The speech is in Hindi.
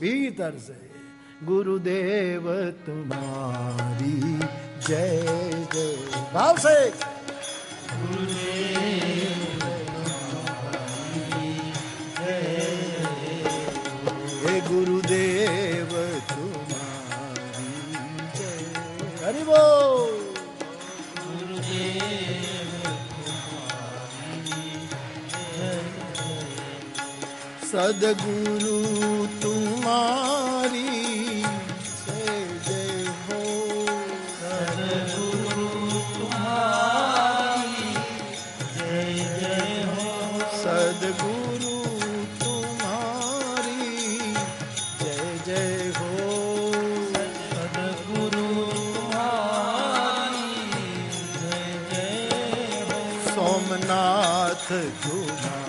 भीतर से गुरुदेव तुम्हारी जय जय। भाव से गुरुदेव तुम्हारी जय, हे गुरुदेव तुम्हारी जय। हरि बोल। सदगुरु तुम्हारी जय जय हो, सदगुरु तुम्हारी जय जय हो, सदगुरु तुम्हारी जय जय हो, सदगुरु तुम्हारी जय जय हो। सोमनाथ तुम्हारी